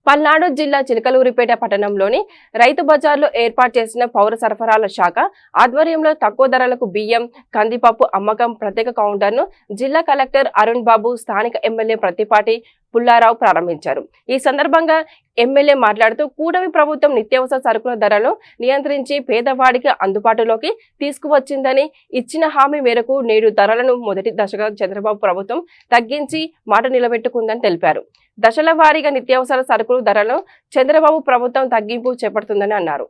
పల్నాడు జిల్లా చిలకలూరిపేట పట్టణంలోని రైతు బజార్లో ఏర్పాటు చేసిన పౌర సరఫరాల శాఖ ఆధ్వర్యంలో తక్కువ ధరలకు బియ్యం, కందిపప్పు అమ్మకం ప్రత్యేక కౌంటర్ను జిల్లా కలెక్టర్ అరుణ్ బాబు, స్థానిక ఎమ్మెల్యే ప్రత్తిపాటి పుల్లారావు ప్రారంభించారు. ఈ సందర్భంగా ఎమ్మెల్యే మాట్లాడుతూ కూటమి ప్రభుత్వం నిత్యావసర సరుకుల ధరలను నియంత్రించి పేదవాడికి అందుబాటులోకి తీసుకువచ్చిందని, ఇచ్చిన హామీ మేరకు నేడు ధరలను మొదటి దశగా చంద్రబాబు ప్రభుత్వం తగ్గించి మాట నిలబెట్టుకుందని తెలిపారు. దశల వారీగా నిత్యావసర సరుకుల ధరలను చంద్రబాబు ప్రభుత్వం తగ్గింపు చేపడుతుందని అన్నారు.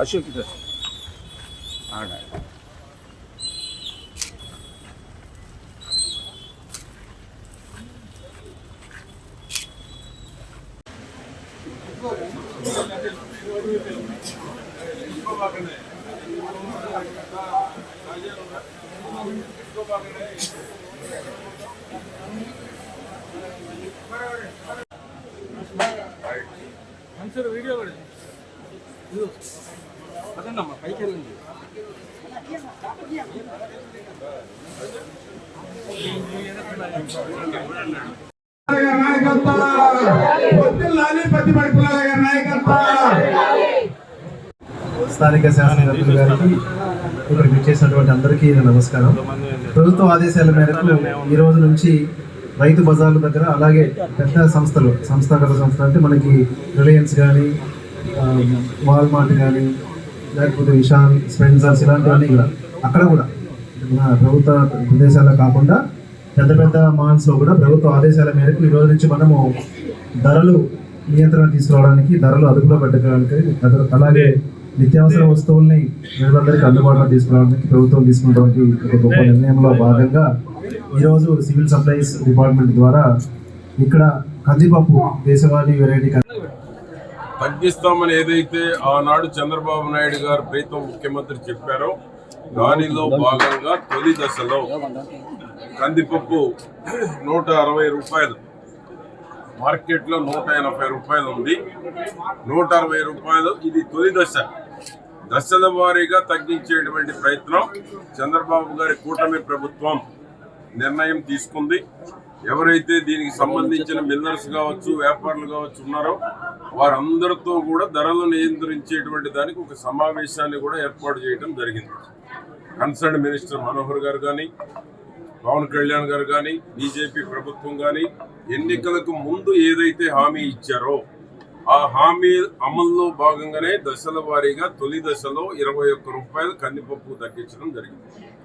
अशोक इधर वीडियो అదన్నమ్మా పైకి వెళ్ళండి. స్థానిక శాసనసభ్యులు గారికి, ఇక్కడికి వచ్చేసినటువంటి అందరికీ నమస్కారం. ప్రభుత్వ ఆదేశాల మేరకు ఈ రోజు నుంచి రైతు బజార్ల దగ్గర, అలాగే పెద్ద సంస్థాగత సంస్థలు అంటే మనకి రిలయన్స్ కానీ, వాల్మార్ట్ కానీ, లేకపోతే విశాల్, స్పెన్సర్స్ ఇలాంటివన్నీ కూడా అక్కడ కూడా ప్రభుత్వ ప్రదేశాల్లో కాకుండా పెద్ద పెద్ద మాల్స్లో కూడా ప్రభుత్వ ఆదేశాల మేరకు ఈ రోజు నుంచి మనము ధరలు నియంత్రణ తీసుకురావడానికి, ధరలు అదుపులో పెట్టడానికి, అలాగే నిత్యావసర వస్తువుల్ని ప్రజలందరికీ అందుబాటులో తీసుకురావడానికి ప్రభుత్వం తీసుకున్నటువంటి ఒక గొప్ప నిర్ణయంలో భాగంగా ఈరోజు సివిల్ సప్లైస్ డిపార్ట్మెంట్ ద్వారా ఇక్కడ కందిపప్పు దేశవాళీ వెరైటీ తగ్గిస్తామని ఏదైతే ఆనాడు చంద్రబాబు నాయుడు గారు ప్రీతం ముఖ్యమంత్రి చెప్పారో దానిలో భాగంగా తొలి దశలో కందిపప్పు 160 రూపాయలు, మార్కెట్లో 180 రూపాయలు ఉంది, 160 రూపాయలు. ఇది తొలి దశ. దశల వారీగా తగ్గించేటువంటి ప్రయత్నం చంద్రబాబు గారి కూటమి ప్రభుత్వం నిర్ణయం తీసుకుంది. ఎవరైతే దీనికి సంబంధించిన మిల్లర్స్ కావచ్చు, వ్యాపారులు కావచ్చు ఉన్నారో వారందరితో కూడా ధరలు నియంత్రించేటువంటి దానికి ఒక సమావేశాన్ని కూడా ఏర్పాటు చేయడం జరిగింది. కన్సర్న్ మినిస్టర్ మనోహర్ గారు కానీ, పవన్ కళ్యాణ్ గారు కానీ, బీజేపీ ప్రభుత్వం కానీ ఎన్నికలకు ముందు ఏదైతే హామీ ఇచ్చారో ఆ హామీ అమల్లో భాగంగానే దశల వారీగా తొలి దశలో 21 రూపాయలు కందిపప్పు తగ్గించడం జరిగింది.